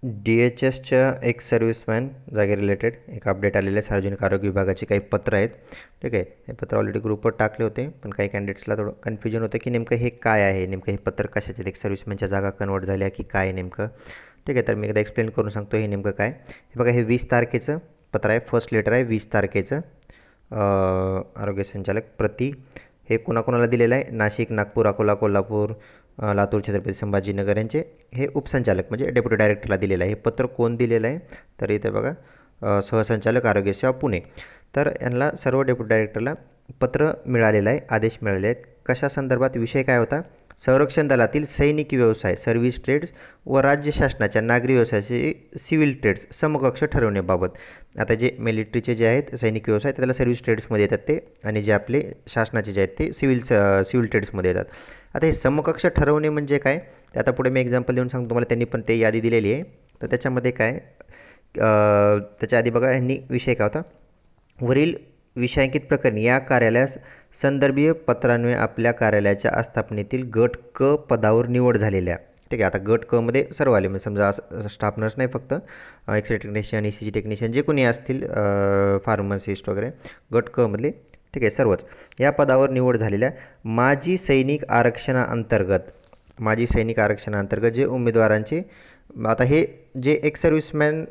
DHSच्या एक सर्व्हिसमॅन जागे रिलेटेड एक अपडेट आलेलं आहे. सार्वजनिक आरोग्य विभागाची काही पत्र आहेत. ठीक आहे, हे पत्र ऑलरेडी ग्रुपवर टाकले होते, पण काही कॅन्डिडेट्सला थोडं कन्फ्युजन होतं की नेमकं हे काय आहे, नेमकं हे पत्र कशाचे, एक सर्व्हिसमॅनच्या जागा कन्वर्ट झाल्या की काय नेमकं. ठीक आहे, तर मी एकदा एक्सप्लेन करून सांगतो हे नेमकं काय. हे बघा, हे 20 तारखेचं पत्र आहे, फर्स्ट लेटर आहे 20 तारखेचं. आरोग्य संचालक प्रति हे कोणाकोणाला दिलेलं आहे, नाशिक, नागपूर, अकोला, कोल्हापूर, लातूर, छत्रपती संभाजीनगर यांचे हे उपसंचालक म्हणजे डेप्युटी डायरेक्टरला दिलेलं आहे. हे पत्र कोण दिलेलं आहे, तर इथे बघा सहसंचालक आरोग्यसेवा पुणे. तर यांना सर्व डेप्युटी डायरेक्टरला पत्र मिळालेलं आहे, आदेश मिळाले आहेत. कशा संदर्भात, विषय काय होता, संरक्षण दलातील सैनिकी व्यवसाय सर्व्हिस ट्रेड्स व राज्य शासनाच्या नागरी व्यवसायाचे सिव्हिल ट्रेड्स समकक्ष ठरवण्याबाबत. आता जे मिलिटरीचे जे आहेत सैनिक व्यवसाय त्याला सर्व्हिस ट्रेड्समध्ये येतात ते, आणि जे आपले शासनाचे जे आहेत ते सिव्हिल ट्रेड्समध्ये येतात. आता हे समकक्ष ठरवणे म्हणजे काय, ते आता पुढे मी एक्झाम्पल देऊन सांगतो तुम्हाला. त्यांनी पण ते यादी दिलेली आहे. तर त्याच्यामध्ये काय, त्याच्या आधी बघा यांनी विषय काय होता, वरील विषयांकित प्रकरणी या कार्यालयास संदर्भीय पत्रान्वये आपल्या कार्यालयाच्या आस्थापनेतील गट क पदावर निवड झालेल्या. ठीक आहे, आता गट क मध्ये सर्व आले, म्हणजे समजा स्टाफ नर्स नाही, फक्त एक्सरे टेक्निशियन, ECG टेक्निशियन जे कोणी असतील, फार्मसिस्ट वगैरे, गट क मधले, ठीक आहे, सर्वच या पदावर निवड झालेल्या माजी सैनिक आरक्षणाअंतर्गत जे उमेदवारांचे, आता हे जे एक सर्व्हिसमॅन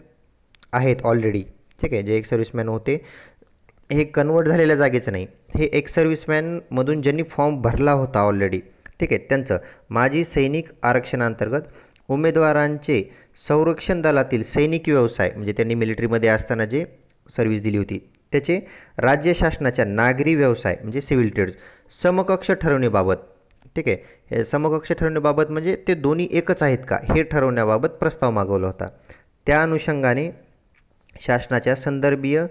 आहेत ऑलरेडी, ठीक आहे, जे एक सर्व्हिसमॅन होते, हे कन्वर्ट झालेल्या जागेचं नाही, हे एक सर्व्हिसमॅनमधून ज्यांनी फॉर्म भरला होता ऑलरेडी, ठीक आहे, त्यांचं माजी सैनिक आरक्षणाअंतर्गत उमेदवारांचे संरक्षण दलातील सैनिकी व्यवसाय म्हणजे त्यांनी मिलिटरीमध्ये असताना जे सर्व्हिस दिली होती त्याचे राज्य शासनाच्या नागरी व्यवसाय म्हणजे सिव्हिल ट्रेड्स समकक्ष ठरवण्याबाबत. ठीक आहे, हे समकक्ष ठरवण्याबाबत म्हणजे ते दोन्ही एकच आहेत का हे ठरवण्याबाबत प्रस्ताव मागवला होता. त्या अनुषंगाने शासनाच्या संदर्भीय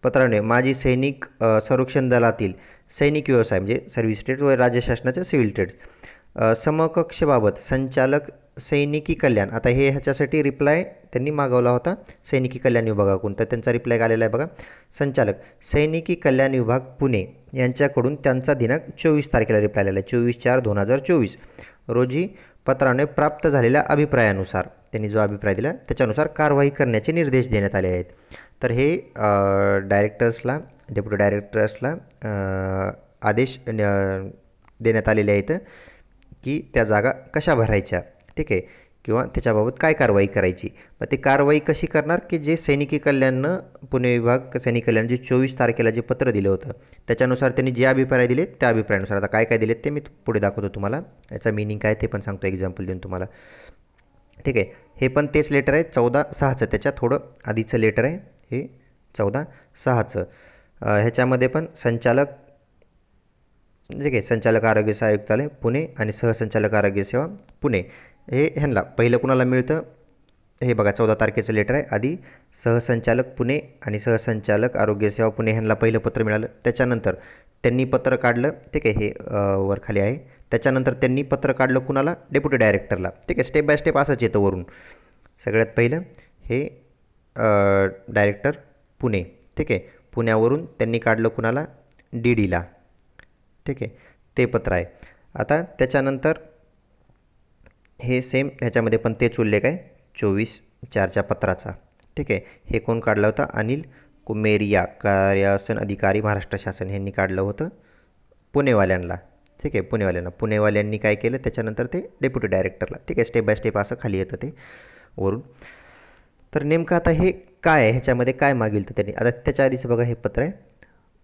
पत्राने माजी सैनिक संरक्षण दलातील सैनिक व्यवसाय म्हणजे सर्व्हिस ट्रेड्स व राज्य शासनाच्या सिव्हिल ट्रेड्स समकक्षबाबत संचालक सैनिकी कल्याण, आता हे ह्याच्यासाठी रिप्लाय त्यांनी मागवला होता सैनिकी कल्याण विभागाकडून, तर त्यांचा रिप्लाय आलेला आहे बघा. संचालक सैनिकी कल्याण विभाग पुणे यांच्याकडून त्यांचा दिनांक 24 तारखेला रिप्लाय आलेला आहे, 24/4/2024 रोजी पत्राने प्राप्त झालेल्या अभिप्रायानुसार त्यांनी जो अभिप्राय दिला त्याच्यानुसार कारवाई करण्याचे निर्देश देण्यात आले आहेत. तर हे डायरेक्टर्सला, डेप्युटी डायरेक्टर्सला आदेश देण्यात आलेले आहेत की त्या जागा कशा भरायच्या, ठीक आहे, किंवा त्याच्याबाबत काय कारवाई करायची. मग ते कारवाई कशी करणार की जे सैनिकी कल्याणनं पुणे विभाग सैनिक कल्याण जे 24 तारखेला जे पत्र दिलं होतं त्याच्यानुसार त्यांनी जे अभिप्राय दिले त्या अभिप्रायानुसार. आता काय काय दिलेत ते मी पुढे दाखवतो तुम्हाला, याचा मिनिंग काय ते पण सांगतो एक्झाम्पल देऊन तुम्हाला. ठीक आहे, हे पण तेच लेटर आहे 14/6चं, त्याच्यात थोडं आधीचं लेटर आहे हे 14/6चं. ह्याच्यामध्ये पण संचालक, ठीक आहे, संचालक आरोग्य सेवा आयुक्तालय पुणे आणि सहसंचालक आरोग्य सेवा पुणे हे ह्यांना पहिलं कुणाला मिळतं, हे बघा 14 तारखेचं लेटर आहे. आधी सहसंचालक पुणे आणि सहसंचालक आरोग्य सेवा पुणे ह्यांना पहिलं पत्र मिळालं, त्याच्यानंतर त्यांनी पत्र काढलं, ठीक आहे, हे वर खाली आहे. त्याच्यानंतर त्यांनी पत्र काढलं कुणाला, डेप्युटी डायरेक्टरला. ठीक आहे, स्टेप बाय स्टेप असंच येतं वरून. सगळ्यात पहिलं हे डायरेक्टर पुणे, ठीक आहे, पुण्यावरून त्यांनी काढलं कुणाला, DDला. ठीक आहे, ते पत्र आहे. आता त्याच्यानंतर हे सेम ह्याच्यामध्ये पण तेच उल्लेख आहे 24/4च्या पत्राचा. ठीक आहे, हे कोण काढलं होतं, अनिल कुमेरिया, कार्यासन अधिकारी महाराष्ट्र शासन यांनी काढलं होतं पुणेवाल्यांना. ठीक आहे, पुणेवाल्यांनी काय केलं त्याच्यानंतर ते डेप्युटी डायरेक्टरला. ठीक आहे, स्टेप बाय स्टेप असं खाली येतं ते वरून. तर नेमकं आता हे काय आहे, ह्याच्यामध्ये काय मागील तर त्यांनी, आता त्याच्या आधीचं बघा हे पत्र आहे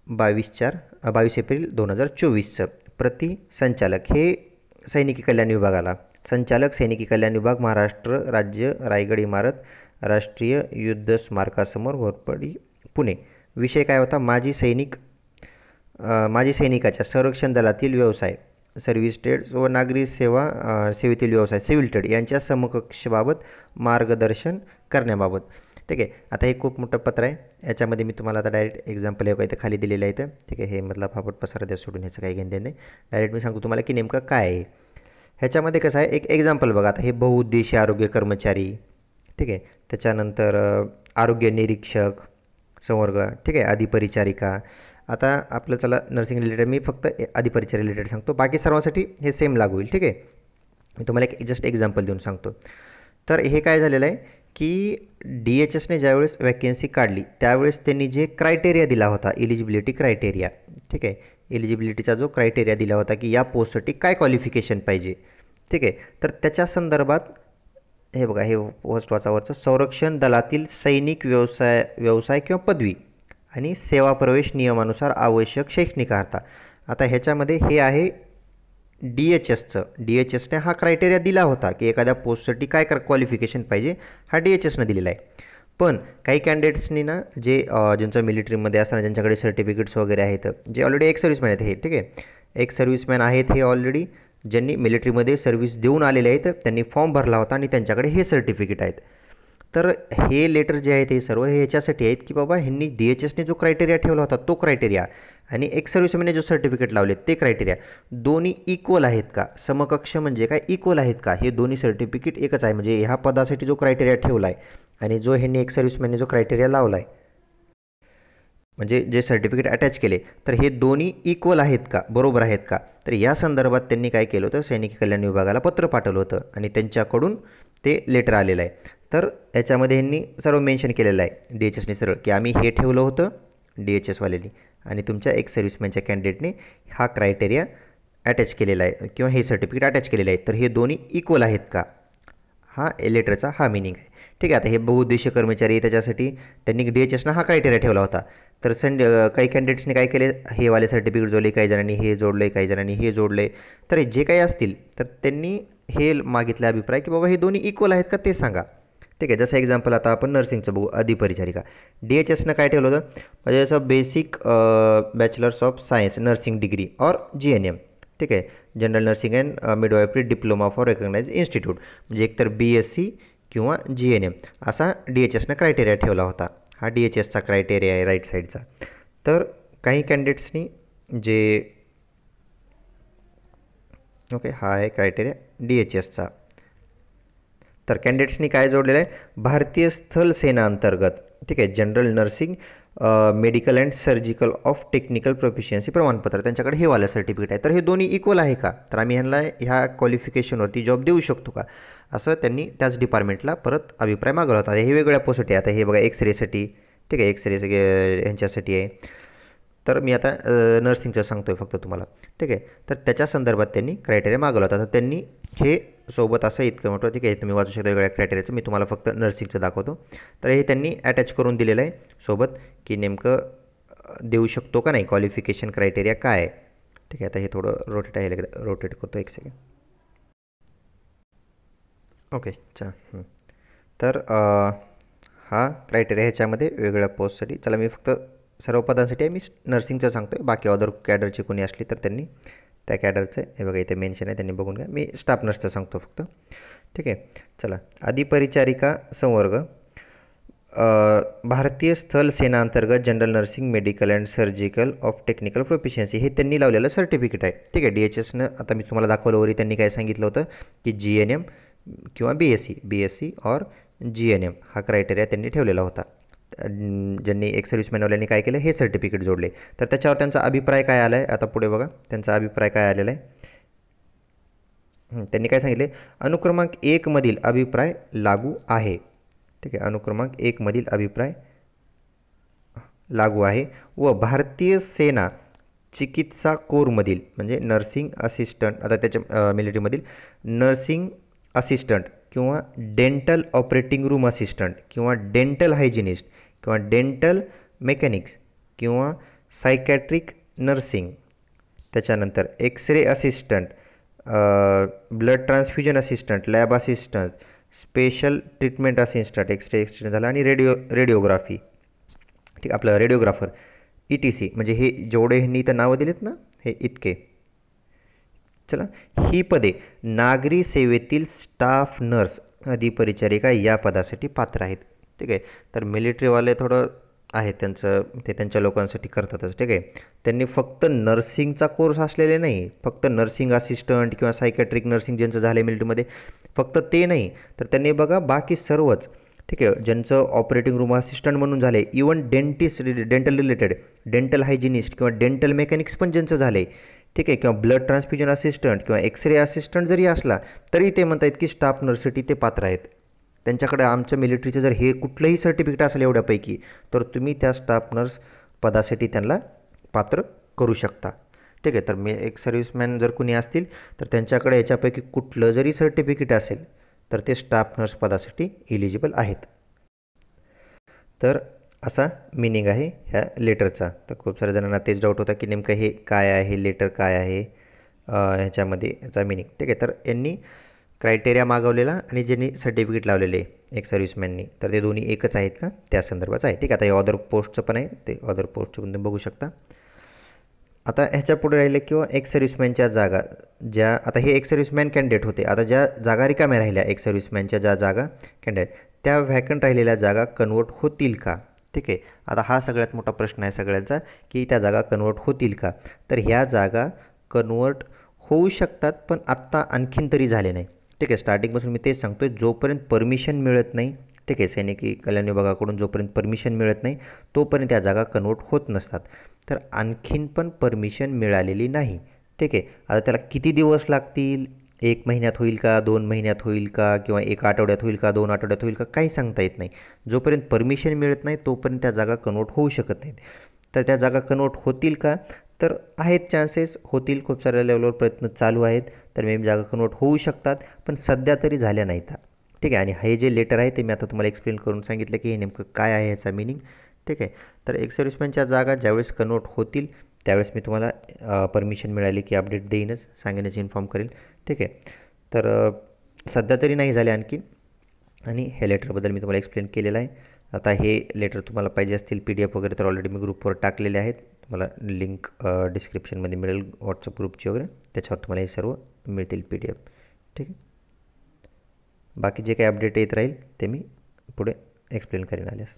22 एप्रिल 2024चं. प्रति संचालक हे सैनिकी कल्याण विभागाला, संचालक सैनिकी कल्याण विभाग महाराष्ट्र राज्य, रायगड इमारत, राष्ट्रीय युद्ध स्मारकासमोर घोरपडी पुणे. विषय काय होता, माजी सैनिकाच्या संरक्षण दलातील व्यवसाय सर्व्हिस ट्रेड्स व नागरी सेवेतील व्यवसाय सिव्हिल ट्रेड यांच्या समकक्षबाबत मार्गदर्शन करण्याबाबत. ठीक आहे, आता हे खूप मोठं पत्र आहे. याच्यामध्ये मी तुम्हाला आता डायरेक्ट एक्झाम्पल हे इथं खाली दिलेलं आहे. ठीक आहे, हे मतलब फापट पसारा द्या सोडून, ह्याचं काही घेणं नाही. डायरेक्ट मी सांगतो तुम्हाला की नेमकं काय आहे. ह्याच्यामध्ये कसं आहे, एक एक्झाम्पल बघा. आता हे बहुउद्देशीय आरोग्य कर्मचारी, ठीक आहे, त्याच्यानंतर आरोग्य निरीक्षक संवर्ग, ठीक आहे, अधिपरिचारिका. आता आपलं चला नर्सिंग रिलेटेड मी फक्त अधिपरिचार रिलेटेड सांगतो, बाकी सर्वांसाठी हे सेम लागू होईल. ठीक आहे, मी तुम्हाला एक जस्ट एक्झाम्पल देऊन सांगतो. तर हे काय झालेलं आहे की DHSने ज्यावेळेस वॅकेन्सी काढली त्यावेळेस त्यांनी जे क्रायटेरिया दिला होता, इलिजिबिलिटी क्रायटेरिया, ठीक आहे, इलिजिबिलिटीचा जो क्रायटेरिया दिला होता की या पोस्टसाठी काय क्वालिफिकेशन पाहिजे, ठीक आहे, तर त्याच्या संदर्भात हे बघा, हे पोस्ट वाचावरचं, संरक्षण दलातील सैनिक व्यवसाय किंवा पदवी आणि सेवा प्रवेश नियमानुसार आवश्यक शैक्षणिक अर्हता. आता ह्याच्यामध्ये हे आहे DHSचं. DHSने हा क्रायटेरिया दिला होता की एखाद्या पोस्टसाठी काय क्वालिफिकेशन पाहिजे, हा DHSनं दिलेला आहे. पण काही कॅन्डिडेट्सनी ना जे ज्यांचं मिलिटरीमध्ये असताना ज्यांच्याकडे सर्टिफिकेट्स वगैरे आहेत, जे ऑलरेडी एक सर्व्हिसमॅन आहेत, हे ठीक आहे, एक सर्व्हिसमॅन आहेत, हे ऑलरेडी ज्यांनी मिलिटरीमध्ये सर्व्हिस देऊन आलेले आहेत, त्यांनी फॉर्म भरला होता आणि त्यांच्याकडे हे सर्टिफिकेट आहेत. तर हे लेटर जे आहेत हे सर्व हे ह्याच्यासाठी आहेत की बाबा ह्यांनी DHSने जो क्रायटेरिया ठेवला होता तो क्रायटेरिया आणि एक सर्व्हिसमॅनने जो सर्टिफिकेट लावले ते क्रायटेरिया दोन्ही इक्वल आहेत का, समकक्ष म्हणजे काय, इक्वल आहेत का, हे दोन्ही सर्टिफिकेट एकच आहे. म्हणजे ह्या पदासाठी जो क्रायटेरिया ठेवला आहे आणि जो ह्यांनी एक सर्व्हिसमॅनने जो क्रायटेरिया लावला आहे, म्हणजे जे सर्टिफिकेट अटॅच केले, तर हे दोन्ही इक्वल आहेत का, बरोबर आहेत का. तर या संदर्भात त्यांनी काय केलं होतं, सैनिकी कल्याण विभागाला पत्र पाठवलं होतं आणि त्यांच्याकडून ते लेटर आलेलं आहे. तर याच्यामध्ये ह्यांनी सर्व मेन्शन केलेलं आहे DHSने सरळ की आम्ही हे ठेवलं होतं DHSवाल्यांनी आणि तुमच्या एक सर्व्हिसमॅनच्या कॅन्डिडेटने हा क्रायटेरिया अटॅच केलेला आहे किंवा हे सर्टिफिकेट अटॅच केलेलं आहे, तर हे दोन्ही इक्वल आहेत का, हा लेटरचा हा मिनिंग आहे. ठीक आहे. आता हे बहुउद्देशीय कर्मचारी त्याच्यासाठी त्यांनी DHSनं हा क्रायटेरिया ठेवला होता. तर काही कॅन्डिडेट्सने काय केले, हे वाले सर्टिफिकेट जोडले, काही जणांनी हे जोडले, काही जणांनी हे जोडले. तर जे काही असतील तर त्यांनी हे मागितले अभिप्राय की बाबा हे दोन्ही इक्वल आहेत का ते सांगा. ठीक आहे. जसं एक्झाम्पल आता आपण नर्सिंगचं बघू, अधिपरिचारिका. DHSनं काय ठेवलं होतं, म्हणजे जसं basic bachelors of science nursing degree और GNM. ठीक आहे, general nursing and midwifery diploma for recognise institute, म्हणजे एकतर BSc किंवा GNM असा DHSनं क्रायटेरिया ठेवला होता. हा DHSचा क्रायटेरिया आहे राईट साईडचा. तर काही कॅन्डिडेट्सनी जे ओके, हा आहे क्रायटेरिया DHSचा. तर कॅन्डिडेट्सनी काय जोडलेलं आहे, भारतीय स्थल सेना अंतर्गत, ठीक आहे, general nursing medical and surgical of technical proficiency प्रमाणपत्र, त्यांच्याकडे हे वालं सर्टिफिकेट आहे. तर हे दोन्ही इक्वल आहे का, तर आम्ही ह्यांना ह्या क्वालिफिकेशनवरती जॉब देऊ शकतो का, असं त्यांनी त्याच डिपार्टमेंटला परत अभिप्राय मागवला होता. हे वेगवेगळ्या पोस्टसाठी, आता हे बघा एक्सरेसाठी, ठीक आहे, एक्सरे ह्यांच्यासाठी आहे. तर मी आता नर्सिंगचं सांगतो आहे फक्त तुम्हाला, ठीक आहे. तर त्याच्या संदर्भात त्यांनी क्रायटेरिया मागवला होता. तर त्यांनी हे सोबत असं इतकं मोठं, ठीक आहे, तुम्ही वाचू शकता वेगळ्या क्रायटेरियाचं, मी तुम्हाला फक्त नर्सिंगचं दाखवतो. तर हे त्यांनी अटॅच करून दिलेलं आहे सोबत की नेमकं देऊ शकतो का नाही, क्वालिफिकेशन क्रायटेरिया काय आहे. ठीक आहे. आता हे थोडं रोटेट करतो, एक सेकंड. ओके, तर हा क्रायटेरिया ह्याच्यामध्ये वेगवेगळ्या पोस्टसाठी. चला मी फक्त सर्व पदांसाठी मी नर्सिंगचं सांगतो आहे, बाकी अदर कॅडरची कोणी असली तर त्यांनी त्या कॅडरचं, हे बघा इथे मेन्शन आहे, त्यांनी बघून घ्या. मी स्टाफ नर्सचं सांगतो फक्त, ठीक आहे. चला, अधिपरिचारिका संवर्ग, भारतीय स्थल सेना अंतर्गत general nursing medical and surgical of technical proficiency, हे त्यांनी लावलेलं सर्टिफिकेट आहे. ठीक आहे. DHSनं आता मी तुम्हाला दाखवलं वरी त्यांनी काय सांगितलं होतं की GNM किंवा BSc और GNM हा क्रायटेरिया त्यांनी ठेवलेला होता. ज्यांनी एक सर्व्हिसमॅनवाल्यांनी काय केलं, हे सर्टिफिकेट जोडले. तर त्याच्यावर त्यांचा अभिप्राय काय आला आहे, आता पुढे बघा त्यांचा अभिप्राय काय आलेला आहे. त्यांनी काय सांगितले, अनुक्रमांक 1 मधील अभिप्राय लागू आहे. ठीक आहे, अनुक्रमांक 1 मधील अभिप्राय लागू आहे व भारतीय सेना चिकित्सा कोरमधील, म्हणजे नर्सिंग असिस्टंट, आता त्याच्या मिलिटरीमधील नर्सिंग असिस्टंट किंवा डेंटल ऑपरेटिंग रूम असिस्टंट किंवा डेंटल हायजिनिस्ट किंवा डेंटल मेकॅनिक्स किंवा सायकॅट्रिक नर्सिंग, त्याच्यानंतर x-ray assistant, blood transfusion assistant, lab assistant, special treatment assistant, x-ray झाला, आणि रेडिओग्राफी, ठीक, आपलं रेडिओग्राफर ETC, म्हणजे हे जेवढे ह्यांनी इथं नावं दिलेत ना, हे इतके. चला, ही पदे नागरी सेवेतील स्टाफ नर्स अधिपरिचारिका या पदासाठी पात्र आहेत. ठीक आहे. तर मिलिटरीवाले थोडं आहे त्यांचं, ते त्यांच्या लोकांसाठी करतातच. ठीक आहे. त्यांनी फक्त नर्सिंगचा कोर्स असलेले नाही, फक्त नर्सिंग असिस्टंट किंवा सायकॅट्रिक नर्सिंग ज्यांचं झालं आहे मिलिटरीमध्ये, फक्त ते नाही, तर त्यांनी बघा बाकी सर्वच, ठीक आहे, ज्यांचं ऑपरेटिंग रूम असिस्टंट म्हणून झाले, even dental related, dental hygienist किंवा डेंटल मेकॅनिक्स पण ज्यांचं झालं आहे, ठीक आहे, किंवा ब्लड ट्रान्सफ्युजन असिस्टंट किंवा एक्सरे असिस्टंट जरी असला तरी ते म्हणत आहेत की स्टाफ नर्ससाठी ते पात्र आहेत. त्यांच्याकडे आमच्या मिलिटरीचं जर हे कुठलंही सर्टिफिकेट असेल एवढ्यापैकी, तर तुम्ही त्या स्टाफ नर्स पदासाठी त्यांना पात्र करू शकता. ठीक आहे. तर एक सर्व्हिसमॅन जर कुणी असतील तर त्यांच्याकडे याच्यापैकी कुठलं जरी सर्टिफिकेट असेल तर ते स्टाफ नर्स पदासाठी इलिजिबल आहेत. तर असा मीनिंग आहे ह्या लेटरचा. तर खूप साऱ्या जणांना तेच डाऊट होता की नेमकं हे काय आहे, लेटर काय आहे, ह्याच्यामध्ये याचा मीनिंग. ठीक आहे. तर यांनी क्रायटेरिया मागवलेला आणि ज्यांनी सर्टिफिकेट लावलेले एक सर्व्हिसमॅननी, तर ते दोन्ही एकच आहेत का त्या संदर्भाचं आहे. ठीक आहे. आता हे अदर पोस्टचं पण आहे, ते अदर पोस्टचं पण तुम्ही बघू शकता. आता ह्याच्या पुढे राहिले किंवा एक्स सर्व्हिसमॅनच्या जागा ज्या, आता हे एक्स सर्व्हिसमॅन कॅन्डिडेट होते. आता ज्या जागा रिकाम्या राहिल्या एक्स सर्व्हिसमॅनच्या ज्या जागा कॅन्डिडेट, त्या व्हॅकंट राहिलेल्या जागा कन्वर्ट होतील का. ठीक आहे. आता हा सगळ्यात मोठा प्रश्न आहे सगळ्यांचा की त्या जागा कन्वर्ट होतील का. तर ह्या जागा कन्वर्ट होऊ शकतात, पण आत्ता आणखीन तरी झाले नाही. ठीक आहे. स्टार्टिंगपासून मी तेच सांगतो आहे, जोपर्यंत परमिशन मिळत नाही, ठीक आहे, सैनिकी कल्याण विभागाकडून जोपर्यंत परमिशन मिळत नाही तोपर्यंत त्या जागा कन्वर्ट होत नसतात. तर आणखीन पण परमिशन मिळालेली नाही. ठीक आहे. आता त्याला किती दिवस लागतील, 1 महिन्यात होईल का, 2 महिन्यात होईल का, किंवा 1 आठवड्यात होईल का, 2 आठवड्यात होईल का, काही सांगता येत नाही. जोपर्यंत परमिशन मिळत नाही तोपर्यंत त्या जागा कन्वर्ट होऊ शकत नाहीत. तर त्या जागा कन्वर्ट होतील का, तर आहेत चान्सेस होतील. खूप साऱ्या लेवलवर प्रयत्न चालू आहेत. तर मे जागा कन्वर्ट होऊ शकतात, पण सध्या तरी झाल्या नाहीत. ठीक आहे. आणि हे जे लेटर आहे ते मी आता तुम्हाला एक्सप्लेन करून सांगितलं की हे नेमकं काय आहे याचा मीनिंग. ठीक आहे. तर एक्स सर्व्हिसमॅनच्या जागा ज्यावेळेस कन्वर्ट होतील त्यावेळेस मी तुम्हाला परमिशन मिळाली की अपडेट देईनच, सांगेनच, इन्फॉर्म करेल. ठीक आहे. तर सध्या तरी नाही झाले आणखी. आणि हे लेटरबद्दल मी तुम्हाला एक्सप्लेन केलेलं आहे. आता हे लेटर तुम्हाला पाहिजे असतील PDF वगैरे तर ऑलरेडी मी ग्रुपवर टाकलेले आहेत. तुम्हाला लिंक डिस्क्रिप्शनमध्ये मिळेल व्हॉट्सअप ग्रुपची वगैरे, त्याच्यावर तुम्हाला हे सर्व मिळतील PDF. ठीक आहे. बाकी जे काही अपडेट येत राहील ते मी पुढे एक्सप्लेन करेन आल्यास.